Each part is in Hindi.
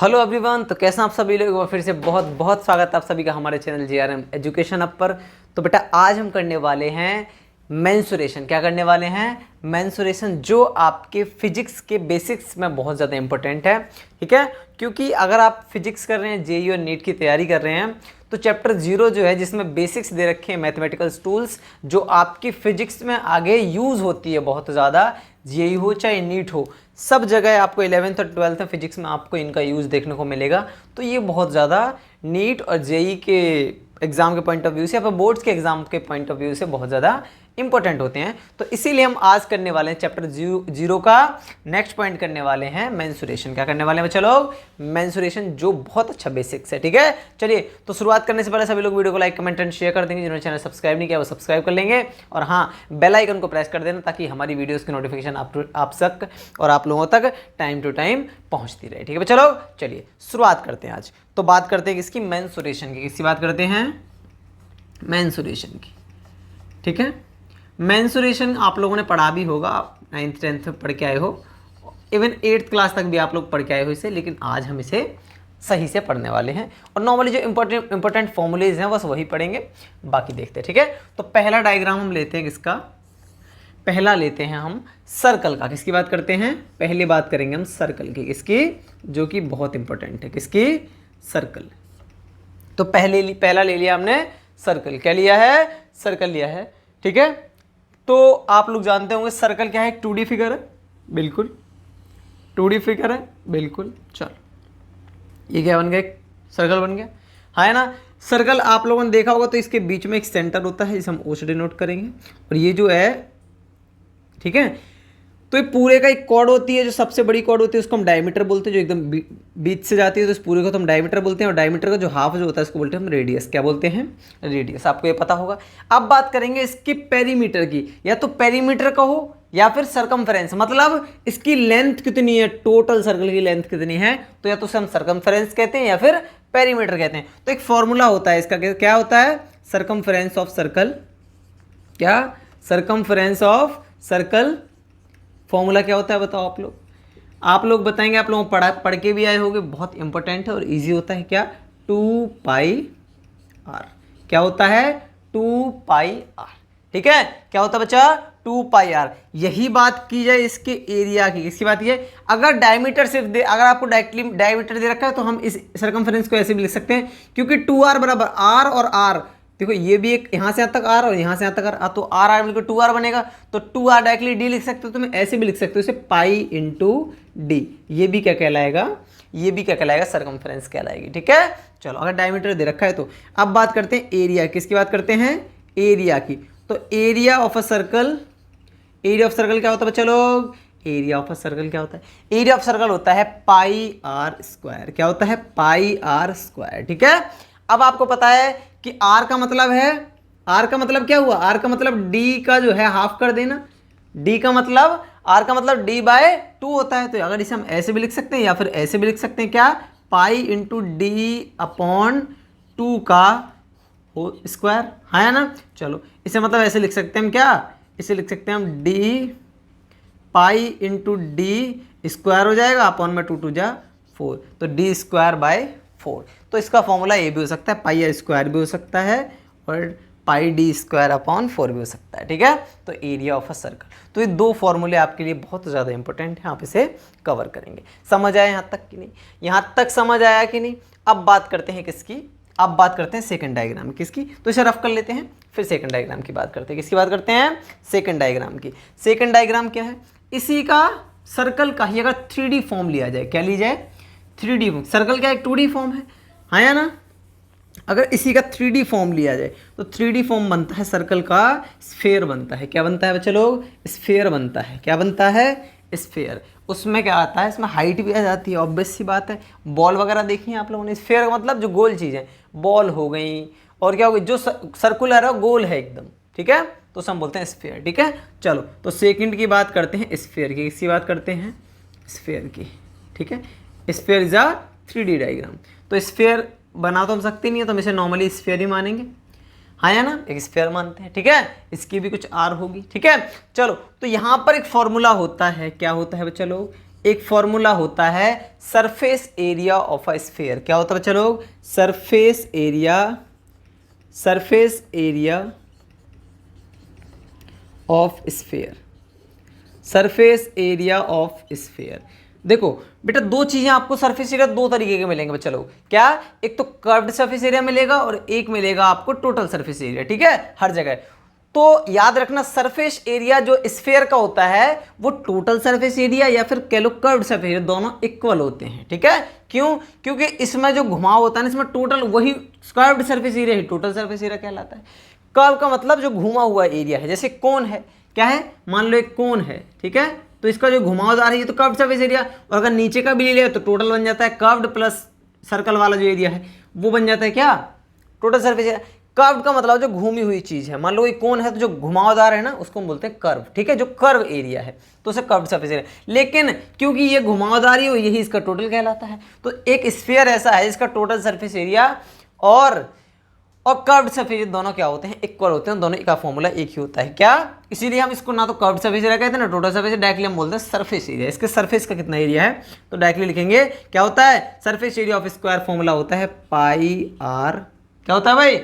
हेलो एवरीवन, तो कैसे आप सभी लोग। फिर से बहुत बहुत स्वागत है आप सभी का हमारे चैनल जीआरएम एजुकेशन अप पर। तो बेटा आज हम करने वाले हैं मेंसुरेशन। क्या करने वाले हैं? मेंसुरेशन, जो आपके फिजिक्स के बेसिक्स में बहुत ज़्यादा इंपॉर्टेंट है। ठीक है, क्योंकि अगर आप फिजिक्स कर रहे हैं, जेईई और नीट की तैयारी कर रहे हैं, तो चैप्टर 0 जो है जिसमें बेसिक्स दे रखे हैं मैथमेटिकल टूल्स, जो आपकी फिजिक्स में आगे यूज़ होती है बहुत ज़्यादा, जेईई हो चाहे नीट हो, सब जगह आपको 11th और 12th में फिजिक्स में आपको इनका यूज़ देखने को मिलेगा। तो ये बहुत ज़्यादा नीट और जेईई के एग्ज़ाम के पॉइंट ऑफ व्यू से या फिर बोर्ड्स के एग्ज़ाम के पॉइंट ऑफ व्यू से बहुत ज़्यादा इंपॉर्टेंट होते हैं। तो इसीलिए हम आज करने वाले हैं चैप्टर 0 का नेक्स्ट पॉइंट करने वाले हैं मेंसुरेशन। क्या करने वाले हैं बच्चा लोग? मेंसुरेशन, जो बहुत अच्छा बेसिक्स है। ठीक है, चलिए तो शुरुआत करने से पहले सभी लोग वीडियो को लाइक कमेंट एंड शेयर कर देंगे। जिन्होंने चैनल सब्सक्राइब नहीं किया वो सब्सक्राइब कर लेंगे, और हाँ, बेल आइकन को प्रेस कर देना ताकि हमारी वीडियोस की नोटिफिकेशन आप तक और आप लोगों तक टाइम टू टाइम पहुंचती रहे। ठीक है बच्चा लोग, चलिए शुरुआत करते हैं। आज तो बात करते हैं किसकी? मेंसुरेशन की। किसकी बात करते हैं? मेंसुरेशन की। ठीक है, मेंसुरेशन आप लोगों ने पढ़ा भी होगा, आप 9th 10th में पढ़ के आए हो, इवन 8th क्लास तक भी आप लोग पढ़ के आए हो इसे, लेकिन आज हम इसे सही से पढ़ने वाले हैं। और नॉर्मली जो इंपॉर्टेंट फॉर्मूलेज हैं बस वही पढ़ेंगे, बाकी देखते हैं। ठीक है, तो पहला डायग्राम हम लेते हैं किसका? पहला लेते हैं हम सर्कल का। किसकी बात करते हैं? पहले बात करेंगे हम सर्कल की। किसकी? जो कि बहुत इंपॉर्टेंट है। किसकी? सर्कल। तो पहला ले लिया हमने सर्कल। क्या लिया है? सर्कल लिया है। ठीक है, तो आप लोग जानते होंगे सर्कल क्या है? 2D फिगर है, बिल्कुल 2D फिगर है, बिल्कुल। चलो ये क्या बन गया? सर्कल बन गया, हाँ है ना। सर्कल आप लोगों ने देखा होगा, तो इसके बीच में एक सेंटर होता है जिसे हम O से डिनोट करेंगे, और ये जो है, ठीक है, तो ये पूरे का एक कॉर्ड होती है, जो सबसे बड़ी कॉर्ड होती है उसको हम डायमीटर बोलते हैं, जो एकदम बीच से जाती है, तो इस पूरे को तो हम डायमीटर बोलते हैं, और डायमीटर का जो हाफ जो होता है उसको बोलते हैं हम रेडियस। क्या बोलते हैं? रेडियस। आपको ये पता होगा। अब बात करेंगे इसकी पेरीमीटर की, या तो पेरीमीटर कहो या फिर सरकमफ्रेंस, मतलब इसकी लेंथ कितनी है, टोटल सर्कल की लेंथ कितनी है, तो या तो उसे हम सरकमफ्रेंस कहते हैं या फिर पेरीमीटर कहते हैं। तो एक फॉर्मूला होता है इसका, क्या होता है? Circumference of circle. क्या? Circumference of circle. फॉर्मूला क्या होता है बताओ आप लोग बताएंगे। आप लोग पढ़ के भी आए होंगे, बहुत इंपॉर्टेंट है और इजी होता है। क्या? 2πr। क्या होता है? 2πr। ठीक है, क्या होता है बच्चा? 2πr। यही बात की जाए इसके एरिया की। किसकी बात की जाए? अगर डायमीटर सिर्फ अगर आपको डायरेक्टली डायमीटर दे रखा है, तो हम इस सर्कमफ्रेंस को ऐसे भी लिख सकते हैं, क्योंकि 2r बराबर r और r, देखो ये भी एक यहाँ से यहाँ तक r और यहाँ से यहाँ तक r, तो r r मिलकर 2r बनेगा, तो 2r डायरेक्टली d लिख सकते हो। तो मैं ऐसे भी लिख सकते हो इसे पाई इंटू डी। ये भी क्या कहलाएगा? ये भी क्या कहलाएगा? सरकमफ्रेंस कहलाएगी। ठीक है, चलो अगर डायमीटर दे रखा है तो। अब बात करते हैं एरिया। किसकी बात करते हैं? एरिया की। तो area of a circle, area of circle क्या होता है बच्चा लोग? एरिया ऑफ अ सर्कल क्या होता है? एरिया ऑफ सर्कल होता है पाई आर स्क्वायर। क्या होता है? पाई आर स्क्वायर। ठीक है, अब आपको पता है कि r का मतलब है, r का मतलब क्या हुआ? r का मतलब d का जो है हाफ कर देना। d का मतलब, r का मतलब d/2 होता है। तो अगर इसे हम ऐसे भी लिख सकते हैं या फिर ऐसे भी लिख सकते हैं। क्या? पाई इंटू डी अपॉन 2 का स्क्वायर, है ना। चलो इसे मतलब ऐसे लिख सकते हैं हम। क्या? इसे लिख सकते हैं हम d pi into D square हो जाएगा, अपॉन में 2 2 जा 4, तो d²/4। तो इसका फॉर्मूला ये भी हो सकता है, पाई आर स्क्वायर भी हो सकता है, और पाई डी स्क्वायर अपॉन 4 भी हो सकता है। ठीक है, तो एरिया ऑफ अ सर्कल। तो ये दो फॉर्मूले आपके लिए बहुत ज़्यादा इंपॉर्टेंट है, आप इसे कवर करेंगे। समझ आया यहाँ तक कि नहीं? यहाँ तक समझ आया कि नहीं? अब बात करते हैं किसकी? अब बात करते हैं सेकंड डायग्राम किसकी। तो इसे रफ कर लेते हैं, फिर सेकंड डायग्राम की बात करते हैं। किसकी बात करते हैं? सेकंड डायग्राम की। सेकंड डायग्राम क्या है? इसी का सर्कल का ही अगर 3D फॉर्म लिया जाए। क्या ली जाए? 3D form. सर्कल क्या एक 2D फॉर्म है, हाँ या ना। अगर इसी का 3D फॉर्म लिया जाए तो 3D फॉर्म बनता है सर्कल का, स्फेयर बनता है। क्या बनता है बच्चे लोग? स्फेयर बनता है। क्या बनता है? स्फेयर। उसमें क्या आता है? इसमें हाइट भी आ जाती है, ऑब्वियस सी बात है। बॉल वगैरह देखी है आप लोगों ने? स्फेयर का मतलब जो गोल चीज़ें, बॉल हो गई, और क्या हो गई जो सर्कुलर है, गोल है एकदम। ठीक है, तो हम बोलते हैं स्फेयर। ठीक है, चलो तो सेकंड की बात करते हैं, स्फेयर की। किसकी बात करते हैं? स्फेयर की। ठीक है, sphere is a 3D diagram. तो स्फेयर बना तो हम सकते नहीं है, तो हम इसे नॉर्मली स्फेयर ही मानेंगे, हाँ या ना। एक स्फेयर मानते हैं। ठीक है, इसकी भी कुछ आर होगी। ठीक है, चलो तो यहाँ पर एक फॉर्मूला होता है। क्या होता है बच्चा लोग? एक फॉर्मूला होता है surface area of a sphere. क्या होता है बच्चा लोग? Surface area of sphere, surface area of sphere. देखो बेटा, दो चीजें आपको सरफेस एरिया दो तरीके के मिलेंगे बच्चा लोग। क्या? एक तो कर्व्ड सरफेस एरिया मिलेगा और एक मिलेगा आपको टोटल सरफेस एरिया। ठीक है, हर जगह। तो याद रखना, सरफेस एरिया जो स्फीयर का होता है वो टोटल सरफेस एरिया या फिर कह लो कर्व्ड सरफेस एरिया, दोनों इक्वल होते हैं। ठीक है, क्यों? क्योंकि इसमें जो घुमाव होता है ना, इसमें टोटल वही कर्व्ड सरफेस एरिया ही टोटल सरफेस एरिया कहलाता है। कर्व का मतलब जो घुमा हुआ एरिया है। जैसे कोन है, क्या है? मान लो एक कोन है, ठीक है, तो इसका जो घुमावदार है ये तो कर्व्ड सरफेस एरिया, और अगर नीचे का भी ले लिया तो टोटल बन जाता है कर्व्ड प्लस सर्कल वाला जो एरिया है वो बन जाता है क्या? Total surface area. कर्व्ड का मतलब जो घूमी हुई चीज है। मान लो ये कोन है तो जो घुमावदार है ना उसको हम बोलते हैं कर्व। ठीक है, जो कर्व एरिया है तो उसे कर्व्ड सरफेस एरिया। लेकिन क्योंकि ये घुमावदारी हो, यही इसका टोटल कहलाता है। तो एक स्फीयर ऐसा है जिसका टोटल सरफेस एरिया और कर्व्ड सरफेस एरिया दोनों क्या होते हैं? इक्वल होते हैं। दोनों का फॉर्मूला एक ही होता है। क्या? इसीलिए हम इसको ना तो कर्व्ड सरफेस एरिया कहते हैं ना टोटल सरफेस एरिया, डायरेक्टली हम बोलते हैं सरफेस एरिया। इसके सरफेस का कितना एरिया है तो डायरेक्टली लिखेंगे क्या होता है? Surface area of square formula होता है पाई आर। क्या होता है भाई?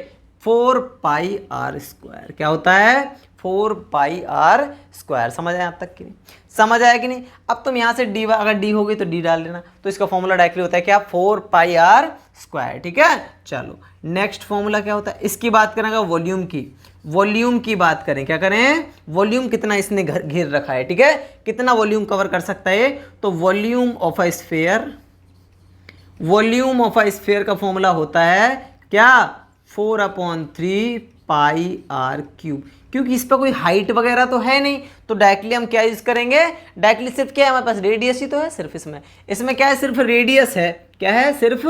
4 पाई आर स्क्वायर। क्या होता है? 4 पाई आर स्क्वायर। समझ आया आप तक कि नहीं? समझ आया कि नहीं? अब तुम यहाँ से डी, अगर डी हो गई तो डी डाल लेना। तो इसका फॉर्मूला डायरेक्टली होता है क्या? 4 पाई आर स्क्वायर। ठीक है, चलो नेक्स्ट फॉर्मूला क्या होता है? इसकी बात करेंगे वॉल्यूम की। वॉल्यूम की बात करें, क्या करें? वॉल्यूम कितना इसने घेर रखा है। ठीक है, कितना वॉल्यूम कवर कर सकता है? तो volume of a sphere, volume of a sphere का फॉर्मूला होता है क्या? 4/3 पाई आर क्यूब। क्योंकि इस पर कोई हाइट वगैरह तो है नहीं, तो डायरेक्टली हम क्या यूज करेंगे? डायरेक्टली सिर्फ क्या है हमारे पास? रेडियस ही तो है सिर्फ इसमें क्या है? सिर्फ रेडियस है। क्या है? सिर्फ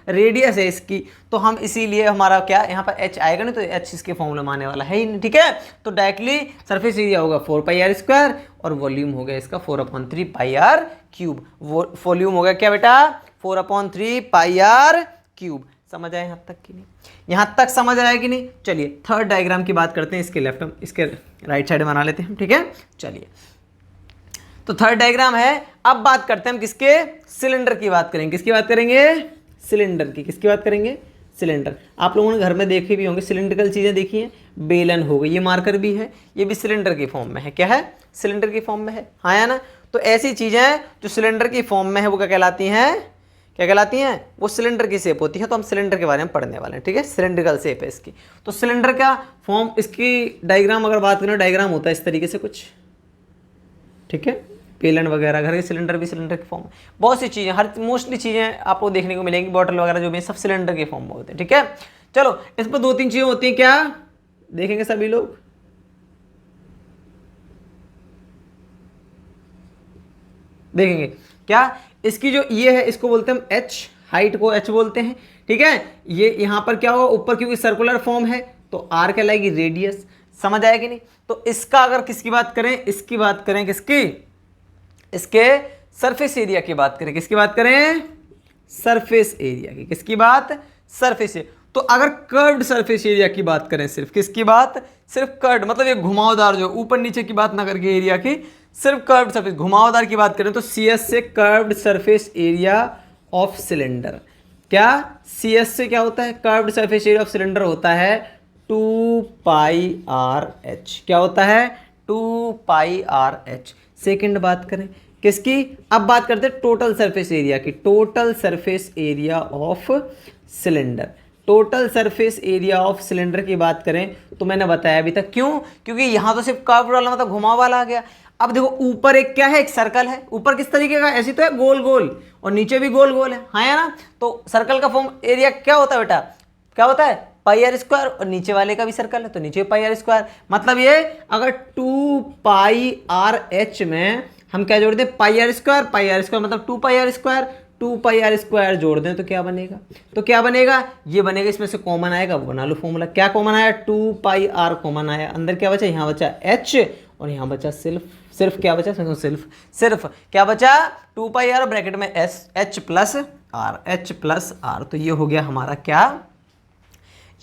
रेडियस है इसकी। तो हम इसीलिए हमारा क्या यहाँ पर एच आएगा नहीं, तो एच इसके फॉर्मूला में आने वाला है ही नहीं। ठीक है, तो डायरेक्टली सरफेस एरिया होगा 4 पाई आर स्क्वायर और वॉल्यूम हो गया इसका 4/3 पाई आर क्यूब। वॉल्यूम हो गया क्या बेटा? 4/3 पाई आर क्यूब। समझ आए यहाँ तक कि नहीं? यहाँ तक समझ आया कि नहीं? चलिए थर्ड डायग्राम की बात करते हैं। इसके लेफ्ट हम इसके राइट साइड बना लेते हैं। ठीक है, चलिए तो थर्ड डायग्राम है। अब बात करते हैं हम किसके? सिलेंडर की बात करेंगे। किसकी बात करेंगे? सिलेंडर की। किसकी बात करेंगे? सिलेंडर। आप लोगों ने घर में देखे भी होंगे, सिलेंड्रिकल चीज़ें देखी हैं। बेलन हो गई, ये मार्कर भी है, ये भी सिलेंडर की फॉर्म में है। क्या है? सिलेंडर की फॉर्म में है। हाँ या ना? तो ऐसी चीज़ें जो सिलेंडर की फॉर्म में है वो क्या कहलाती हैं? क्या कहलाती हैं? वो सिलेंडर की शेप होती है। तो हम सिलेंडर के बारे में पढ़ने वाले हैं। ठीक है, सिलेंड्रिकल शेप है इसकी। तो सिलेंडर का फॉर्म, इसकी डायग्राम अगर बात करें, डायग्राम होता है इस तरीके से कुछ। ठीक है, पेलन वगैरह, घर के सिलेंडर भी सिलेंडर के फॉर्म में। बहुत सी चीज़ें, हर मोस्टली चीज़ें आपको देखने को मिलेंगी, बॉटल वगैरह जो भी सब सिलेंडर के फॉर्म में होते हैं। ठीक है, चलो इस पर 2-3 चीज़ें होती हैं। क्या देखेंगे सभी लोग? देखेंगे क्या? इसकी जो ये है इसको बोलते हैं हम एच, हाइट को एच बोलते हैं। ठीक है, ये यहाँ पर क्या होगा? ऊपर क्योंकि सर्कुलर फॉर्म है तो आर कहलाएगी रेडियस। समझ आया कि नहीं? तो इसका अगर किसकी बात करें? इसकी बात करें किसकी? इसके सरफेस एरिया की बात करें। किसकी बात करें? सरफेस एरिया की। किसकी बात? Surface area. तो अगर कर्व्ड सरफेस एरिया की बात करें, सिर्फ किसकी बात? सिर्फ कर्व्ड, मतलब ये घुमावदार, जो ऊपर नीचे की बात ना करके एरिया की, सिर्फ कर्व्ड सरफेस, घुमावदार की बात करें तो CS से curved surface area of cylinder. क्या CS से क्या होता है? Curved surface area of cylinder होता है 2 पाई आर एच। क्या होता है? 2 पाई आर एच। सेकेंड बात करें किसकी? अब बात करते हैं टोटल सरफेस एरिया की। Total surface area of cylinder. Total surface area of cylinder की बात करें तो मैंने बताया अभी तक। क्यों? क्योंकि यहां तो सिर्फ कर्व वाला, मतलब घुमाव वाला आ गया। अब देखो ऊपर एक क्या है? एक सर्कल है। ऊपर किस तरीके का? ऐसी तो है गोल गोल, और नीचे भी गोल गोल है। हाँ या ना? तो सर्कल का फॉर्म एरिया क्या होता है बेटा? क्या होता है? पाई आर स्क्वायर। और नीचे वाले का भी सर्कल है तो नीचे पाई आर स्क्वायर। मतलब ये अगर 2 पाई आर एच में हम क्या जोड़ दें? Pi r square. Pi r square मतलब 2 pi r square. 2 pi r square जोड़ दें तो क्या बनेगा? तो क्या बनेगा? ये बनेगा, इसमें से कॉमन आएगा वो बना लो फॉर्मूला। क्या कॉमन आया? 2 पाई आर कॉमन आया। अंदर क्या बचा? यहाँ बचा एच और यहाँ बचा सिर्फ क्या बचा? सिर्फ क्या बचा? 2 पाई आर ब्रैकेट में एच प्लस आर। तो ये हो गया हमारा क्या?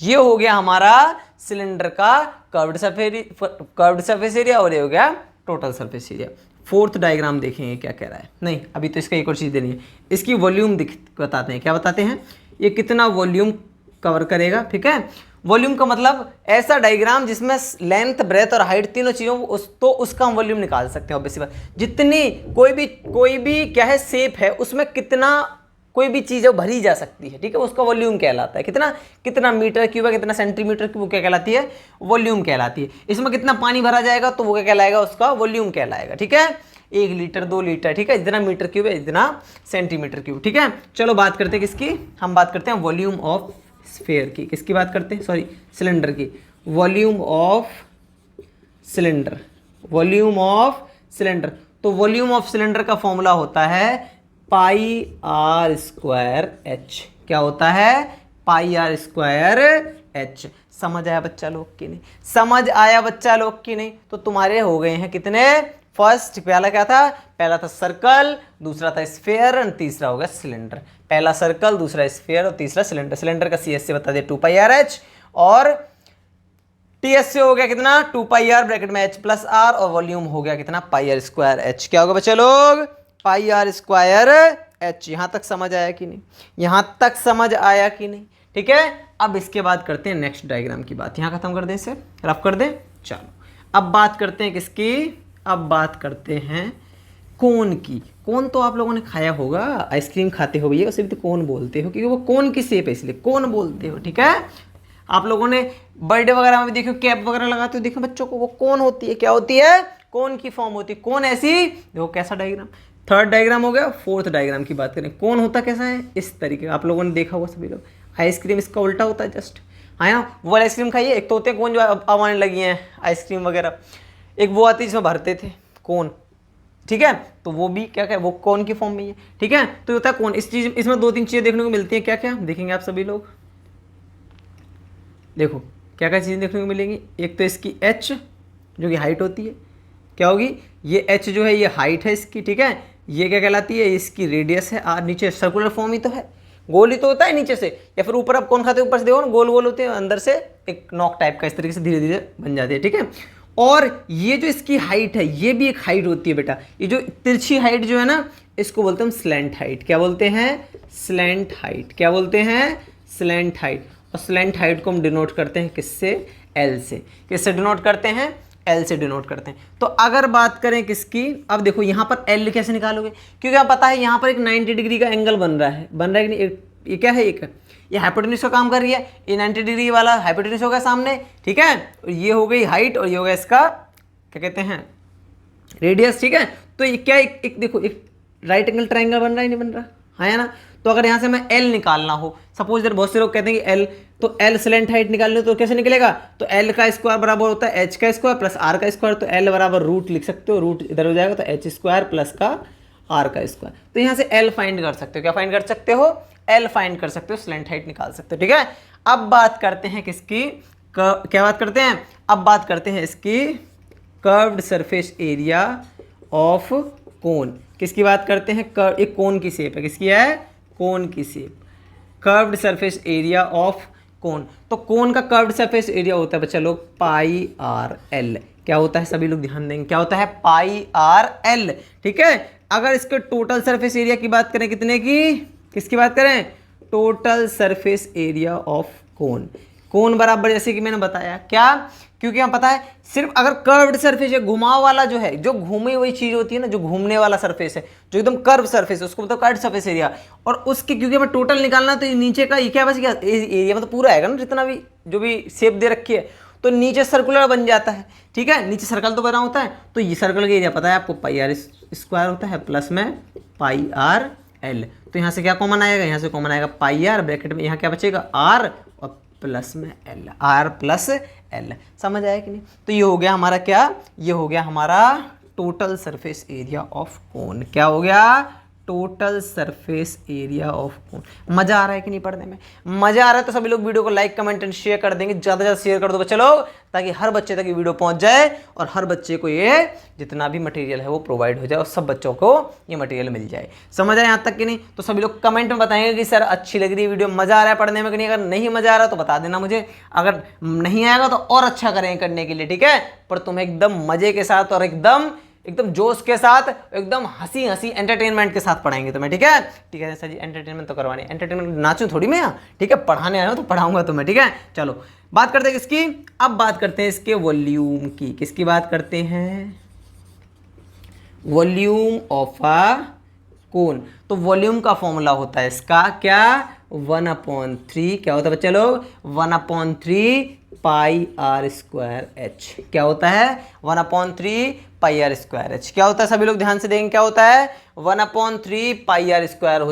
ये हो गया हमारा सिलेंडर का कर्व्ड सरफेस एरिया और ये हो गया total surface area. Fourth diagram देखेंगे क्या कह रहा है। नहीं, अभी तो इसका एक और चीज़ देनी है, इसकी वॉल्यूम बताते हैं। क्या बताते हैं, ये कितना वॉल्यूम कवर करेगा। ठीक है, वॉल्यूम का मतलब ऐसा डायग्राम जिसमें लेंथ, ब्रेथ और हाइट तीनों चीज़ों तो उसका हम वॉल्यूम निकाल सकते हैं ऑब्वियसली बात। जितनी कोई भी क्या है शेप है, उसमें कितना कोई भी चीज़ भरी जा सकती है। ठीक है, उसका वॉल्यूम कहलाता है। कितना मीटर क्यूब है, कितना सेंटीमीटर क्यूब, क्या कहलाती है, वॉल्यूम कहलाती है। इसमें कितना पानी भरा जाएगा तो वो क्या कहलाएगा, उसका वॉल्यूम कहलाएगा। ठीक है, 1 लीटर 2 लीटर, ठीक है, इतना मीटर क्यूब है, इतना सेंटीमीटर क्यूब। ठीक है, चलो बात करते हैं किसकी, हम बात करते हैं वॉल्यूम ऑफ स्फीयर की। किसकी बात करते हैं, सॉरी सिलेंडर की। Volume of cylinder, volume of cylinder. तो वॉल्यूम ऑफ सिलेंडर का फॉर्मूला होता है पाई आर स्क्वायर एच। क्या होता है, पाई आर स्क्वायर एच। समझ आया बच्चा लोग की नहीं, समझ आया बच्चा लोग की नहीं। तो तुम्हारे हो गए हैं कितने, फर्स्ट पहला क्या था, पहला था सर्कल, दूसरा था स्फीयर और तीसरा हो गया सिलेंडर। पहला सर्कल, दूसरा स्फीयर और तीसरा सिलेंडर। सिलेंडर का सी एस से बता दिया 2 पाई आर एच, और टी एस से हो गया कितना 2 पाई आर ब्रैकेट में एच प्लस आर, और वॉल्यूम हो गया कितना पाई आर स्क्वायर एच। क्या होगा बच्चे लोग, पाई आर स्क्वायर एच। यहां तक समझ आया कि नहीं, यहां तक समझ आया कि नहीं। ठीक है, अब इसके बाद करते हैं नेक्स्ट डायग्राम की बात। यहां खत्म कर दें, इसे रफ कर दें। चलो अब बात करते हैं किसकी, अब बात करते हैं कोन की। कोन तो आप लोगों ने खाया होगा, आइसक्रीम खाते हो भैया, उसे भी तो कोन बोलते हो, क्योंकि वो कोन की शेप है इसलिए कोन बोलते हो। ठीक है, आप लोगों ने बर्थडे वगैरह में भी देखो, कैप वगैरह लगाते हो देखो बच्चों को, वो कोन होती है। क्या होती है, कोन की फॉर्म होती है। कोन ऐसी देखो, कैसा डायग्राम, थर्ड डायग्राम हो गया। फोर्थ डायग्राम की बात करें, कोन होता कैसा है, इस तरीके का। आप लोगों ने देखा होगा सभी लोग, आइसक्रीम इसका उल्टा होता है जस्ट। हाँ ना, वो आइसक्रीम खाइए, एक तो होते हैं कोन जो अब आने लगी हैं आइसक्रीम वगैरह, एक वो आती है जिसमें भरते थे कोन। ठीक है, तो वो भी क्या क्या वो कोन की फॉर्म में है। ठीक है, तो होता है कोन। इस चीज इसमें 2-3 चीजें देखने को मिलती हैं। क्या क्या देखेंगे आप सभी लोग, देखो क्या क्या चीजें देखने को मिलेंगी। एक तो इसकी एच जो कि हाइट होती है, क्या होगी, ये एच जो है ये हाइट है इसकी। ठीक है, ये क्या कहलाती है, इसकी रेडियस है। और नीचे सर्कुलर फॉर्म ही तो है, गोल ही तो होता है नीचे से, या फिर ऊपर आप कौन खाते हो, ऊपर से देखो ना गोल गोल होते हैं, अंदर से एक नॉक टाइप का इस तरीके से धीरे धीरे बन जाती है। ठीक है, और ये जो इसकी हाइट है, ये भी एक हाइट होती है बेटा। ये जो तिरछी हाइट जो है ना, इसको बोलते हैं हम स्लैंट हाइट। क्या बोलते हैं, स्लैंट हाइट। क्या बोलते हैं, स्लैंट हाइट। और स्लैंट हाइट को हम डिनोट करते हैं किससे, एल से। किससे डिनोट करते हैं, एल से डिनोट करते हैं। तो अगर बात करें किसकी, अब देखो यहाँ पर एल कैसे निकालोगे, क्योंकि आप पता है यहाँ पर एक 90 डिग्री का एंगल बन रहा है कि नहीं। ये क्या है, एक ये हाइपोटेन्यूज का काम कर रही है, ये 90 डिग्री वाला हाइपोटेन्यूज होगा सामने। ठीक है, ये हो गई हाइट और ये होगा इसका क्या कहते हैं, रेडियस। ठीक है, तो ये क्या एक देखो, एक राइट एंगल ट्राइंगल बन रहा है, नहीं बन रहा है ना। तो अगर यहाँ से मैं एल निकालना हो, सपोज इधर बहुत से लोग कहते हैं कि एल, तो एल स्लैंट हाइट निकालनी हो तो कैसे निकलेगा, तो एल का स्क्वायर बराबर होता है एच का स्क्वायर प्लस आर का स्क्वायर। तो एल बराबर रूट लिख सकते हो, रूट इधर हो जाएगा तो एच स्क्वायर प्लस का आर का स्क्वायर। तो यहाँ से एल फाइंड कर सकते हो। क्या फाइंड कर सकते हो, एल फाइंड कर सकते हो, स्लैंट हाइट निकाल सकते हो। ठीक है, अब बात करते हैं किसकी, क्या बात करते हैं, अब बात करते हैं इसकी कर्व्ड सरफेस एरिया ऑफ कोन। किसकी बात करते हैं, एक कोन की शेप है, किसकी है, कोन की shape, curved surface area of कोन। तो कोन का कर्व्ड सरफेस एरिया होता है बच्चा लोग पाई आर एल। क्या होता है, सभी लोग ध्यान देंगे, क्या होता है, पाई आर एल। ठीक है, अगर इसके टोटल सरफेस एरिया की बात करें, कितने की, किसकी बात करें, total surface area of cone. Cone बराबर जैसे कि मैंने बताया, क्या, क्योंकि हमें पता है सिर्फ अगर कर्व्ड सरफेस है, घुमाव वाला जो है, जो घूमी हुई चीज होती है ना, जो घूमने वाला सरफेस है, जो एकदम कर्व सरफेस है, उसको मतलब कर्व्ड सरफेस एरिया। और उसके क्योंकि हमें टोटल निकालना, तो ये नीचे का ये क्या बस क्या एरिया मतलब पूरा आएगा ना, जितना भी जो भी शेप दे रखी है, तो नीचे सर्कुलर बन जाता है। ठीक है, नीचे सर्कल तो बना होता है, तो ये सर्कल का एरिया पता है आपको, पाई आर स्क्वायर होता है प्लस में पाई आर एल। तो यहाँ से क्या कॉमन आएगा, यहाँ से कॉमन आएगा पाई आर, ब्रैकेट में यहाँ क्या बचेगा, आर और प्लस में एल, आर प्लस एल। समझ आया कि नहीं। तो ये हो गया हमारा क्या, ये हो गया हमारा टोटल सरफेस एरिया ऑफ कोन। क्या हो गया, टोटल सरफेस एरिया ऑफ कोन। मजा आ रहा है कि नहीं पढ़ने में, मजा आ रहा है तो सभी लोग वीडियो को लाइक कमेंट एंड शेयर कर देंगे, ज़्यादा से ज़्यादा शेयर कर दो बच्चे लोग, ताकि हर बच्चे तक ये वीडियो पहुंच जाए और हर बच्चे को ये जितना भी मटेरियल है वो प्रोवाइड हो जाए और सब बच्चों को ये मटेरियल मिल जाए। समझ आए यहाँ तक कि नहीं। तो सभी लोग कमेंट में बताएंगे कि सर अच्छी लग रही है वीडियो, मजा आ रहा है पढ़ने में कि नहीं। अगर नहीं मजा आ रहा तो बता देना मुझे, अगर नहीं आएगा तो और अच्छा करें करने के लिए। ठीक है, पर तुम एकदम मजे के साथ और एकदम एकदम जोश के साथ, एकदम हंसी हंसी एंटरटेनमेंट के साथ पढ़ाएंगे तुम्हें, ठीक है? ठीक है सर जी, एंटरटेनमेंट तो करवानी, एंटरटेनमेंट नाचूं थोड़ी मैं यहाँ, ठीक है? पढ़ाने आया हूँ तो पढ़ाऊंगा तुम्हें, ठीक है? चलो बात करते हैं किसकी, अब बात करते हैं इसके वॉल्यूम की। किसकी बात करते हैं? वॉल्यूम ऑफ अ कोन। तो वॉल्यूम का फॉर्मूला होता है इसका क्या? 1/3 क्या होता है बच्चे लोग? 1/3 पाई आर स्क्वायर एच। क्या होता है? 1/3 पाई आर स्क्वायर एच। क्या होता है सभी लोग ध्यान से देखेंगे, क्या होता है? 1/3 pi r square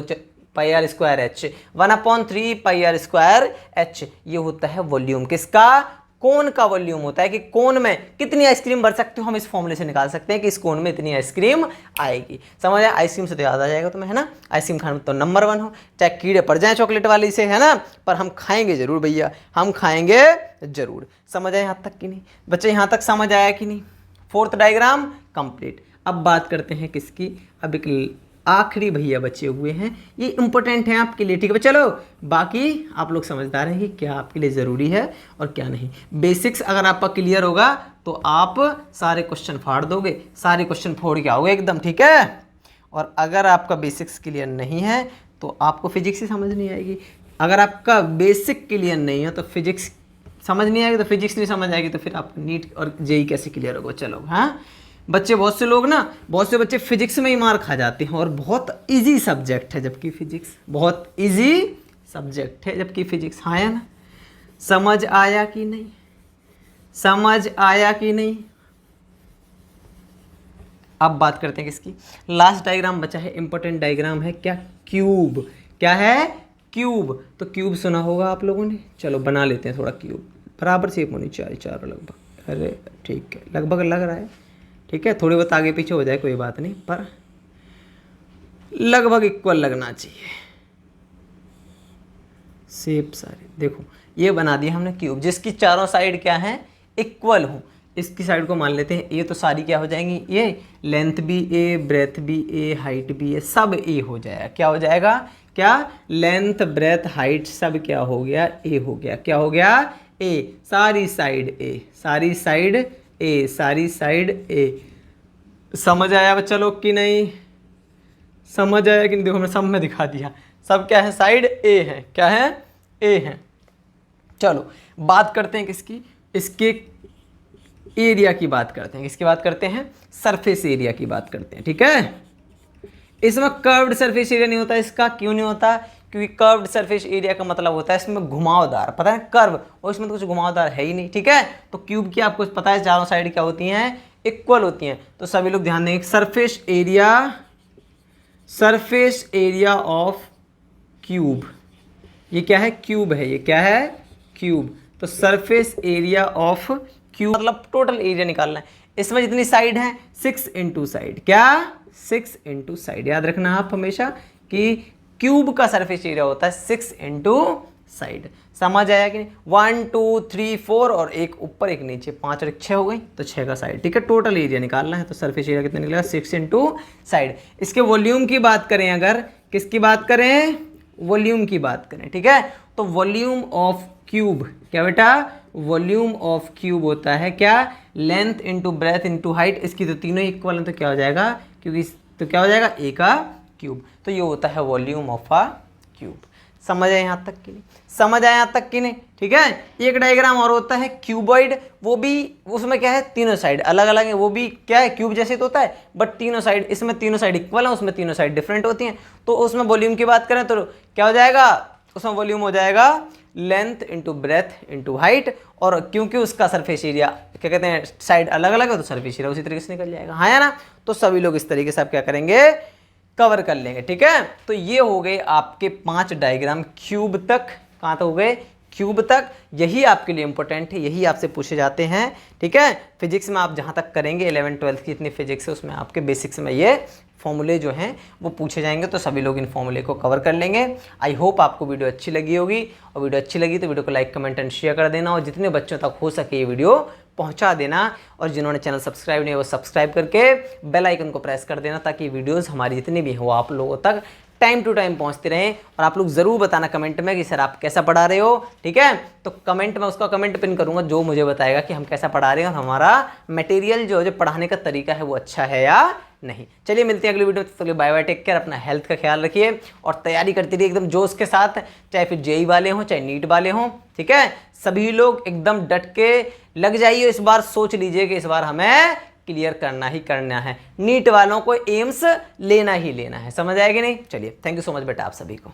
h. 1/3 pi r square h ये होता है वॉल्यूम किसका? कोन का वॉल्यूम होता है कि कोन में कितनी आइसक्रीम भर सकते हो, हम इस फॉर्मूले से निकाल सकते हैं कि इस कोन में इतनी आइसक्रीम आएगी। समझ आया? आइसक्रीम से तो याद आ जाएगा तुम्हें, है ना? आइसक्रीम खाने में तो नंबर 1 हो, चाहे कीड़े पड़ जाएं चॉकलेट वाली से, है ना? पर हम खाएंगे जरूर भैया, हम खाएंगे जरूर। समझ आया यहाँ तक कि नहीं बच्चे? यहाँ तक समझ आया कि नहीं? 4th diagram complete. अब बात करते हैं किसकी? अब एक आखिरी भैया बचे हुए हैं, ये इंपॉर्टेंट है आपके लिए, ठीक है? चलो बाकी आप लोग समझदार हैं कि क्या आपके लिए ज़रूरी है और क्या नहीं। बेसिक्स अगर आपका क्लियर होगा तो आप सारे क्वेश्चन फाड़ दोगे, सारे क्वेश्चन फोड़ के आओगे एकदम, ठीक है? और अगर आपका बेसिक्स क्लियर नहीं है तो आपको फिजिक्स ही समझ नहीं आएगी। अगर आपका बेसिक क्लियर नहीं है तो फिजिक्स समझ नहीं आएगी, तो फिजिक्स नहीं समझ आएगी तो फिर आप नीट और जेई कैसे क्लियर होगा? चलो हाँ बच्चे, बहुत से लोग ना, बहुत से बच्चे फिजिक्स में ही मार खा जाते हैं, और बहुत इजी सब्जेक्ट है जबकि फिजिक्स, बहुत इजी सब्जेक्ट है जबकि फिजिक्स। हाँ या ना? समझ आया कि नहीं? समझ आया कि नहीं? अब बात करते हैं किसकी? लास्ट डायग्राम बचा है, इंपॉर्टेंट डायग्राम है क्या? क्यूब। क्या है? क्यूब। तो क्यूब सुना होगा आप लोगों ने, चलो बना लेते हैं थोड़ा क्यूब। बराबर शेप होनी चाहिए, चारों लगभग, अरे ठीक है, लगभग लग रहा है, ठीक है? थोड़ी बहुत आगे पीछे हो जाए कोई बात नहीं, पर लगभग इक्वल लगना चाहिए शेप सारे। देखो ये बना दिया हमने क्यूब, जिसकी चारों साइड क्या है? इक्वल हो। इसकी साइड को मान लेते हैं ए, तो सारी क्या हो जाएंगी? ये लेंथ भी ए, ब्रेथ भी ए, हाइट भी ए, सब ए हो जाएगा। क्या हो जाएगा? क्या? लेंथ ब्रेथ हाइट सब क्या हो गया? ए हो गया। क्या हो गया? ए। सारी साइड ए, सारी साइड ए, सारी साइड ए। समझ आया बच्चा लोग कि नहीं? समझ आया कि नहीं? देखो मैंने सब में दिखा दिया, सब क्या है? साइड ए है। क्या है? ए है। चलो बात करते हैं किसकी? इसके एरिया की बात करते हैं। किसकी बात करते हैं? सरफेस एरिया की बात करते हैं, ठीक है? इसमें कर्व्ड सरफेस एरिया नहीं होता। इसका क्यों नहीं होता? क्योंकि कर्व्ड सरफेस एरिया का मतलब होता है इसमें घुमावदार, पता है? कर्व, और इसमें तो कुछ घुमावदार है ही नहीं, ठीक है? तो क्यूब की आपको पता है चारों साइड क्या होती हैं? इक्वल होती हैं। तो सभी लोग ध्यान देंगे, सरफेस एरिया ऑफ क्यूब, ये क्या है? क्यूब है। ये क्या है? क्यूब। तो सरफेस एरिया ऑफ क्यूब मतलब टोटल एरिया निकालना है। इसमें जितनी साइड है 6 इंटू साइड। क्या? 6 इंटू साइड। याद रखना आप हमेशा कि क्यूब का सरफेस एरिया होता है 6 इंटू साइड। समझ आया कि नहीं? 1 2 3 4 और एक ऊपर एक नीचे, 5 और 1 6 हो गई, तो 6 का साइड, ठीक है? टोटल एरिया निकालना है, तो सरफेस एरिया कितना निकलेगा? 6 इंटू साइड। इसके वॉल्यूम की बात करें, अगर किसकी बात करें? वॉल्यूम की बात करें, ठीक है? तो वॉल्यूम ऑफ क्यूब क्या बेटा? वॉल्यूम ऑफ क्यूब होता है क्या? Length into breadth into height. इसकी तो तीनों इक्वल हैं, तो क्या हो जाएगा? क्योंकि तो क्या हो जाएगा? ए का क्यूब। तो ये होता है वॉल्यूम ऑफ अ क्यूब। समझ आया यहाँ तक कि नहीं? समझ आया यहाँ तक कि नहीं? ठीक है? एक डायग्राम और होता है क्यूबॉइड, वो भी, उसमें क्या है? तीनों साइड अलग अलग है, वो भी क्या है? क्यूब जैसे तो होता है, बट तीनों साइड, इसमें तीनों साइड इक्वल है, उसमें तीनों साइड डिफरेंट होती हैं। तो उसमें वॉल्यूम की बात करें तो क्या हो जाएगा? उसमें वॉल्यूम हो जाएगा length into breadth into height, और क्योंकि उसका सरफेस एरिया क्या कहते हैं साइड अलग अलग है, तो सरफेस एरिया उसी तरीके से निकल जाएगा। हाँ या ना? तो सभी लोग इस तरीके से आप क्या करेंगे? कवर कर लेंगे, ठीक है? तो ये हो गए आपके 5 डायग्राम क्यूब तक। कहाँ तक हो गए? क्यूब तक। यही आपके लिए इंपॉर्टेंट है, यही आपसे पूछे जाते हैं, ठीक है? फिजिक्स में आप जहाँ तक करेंगे 11th 12th की इतनी फिजिक्स है, उसमें आपके बेसिक्स में ये फॉर्मूले जो हैं वो पूछे जाएंगे, तो सभी लोग इन फॉर्मूले को कवर कर लेंगे। आई होप आपको वीडियो अच्छी लगी होगी, और वीडियो अच्छी लगी तो वीडियो को लाइक कमेंट एंड शेयर कर देना, और जितने बच्चों तक हो सके ये वीडियो पहुंचा देना, और जिन्होंने चैनल सब्सक्राइब नहीं है वो सब्सक्राइब करके बेल आइकन को प्रेस कर देना, ताकि वीडियोस हमारी जितनी भी हो आप लोगों तक टाइम टू टाइम पहुंचते रहें। और आप लोग ज़रूर बताना कमेंट में कि सर आप कैसा पढ़ा रहे हो, ठीक है। तो कमेंट में उसका कमेंट पिन करूंगा जो मुझे बताएगा कि हम कैसा पढ़ा रहे हैं और हमारा मटेरियल जो पढ़ाने का तरीका है वो अच्छा है या नहीं। चलिए मिलते हैं अगली वीडियो में, तो बाय बाय, टेक केयर, अपना हेल्थ का ख्याल रखिए और तैयारी करते रहिए एकदम जोश के साथ, चाहे फिर जेई वाले हों चाहे नीट वाले हों, ठीक है। सभी लोग एकदम डट के लग जाइए, इस बार सोच लीजिए कि इस बार हमें क्लियर करना ही करना है। नीट वालों को एम्स लेना ही लेना है, समझ आएगी नहीं। चलिए थैंक यू सो मच बेटा आप सभी को।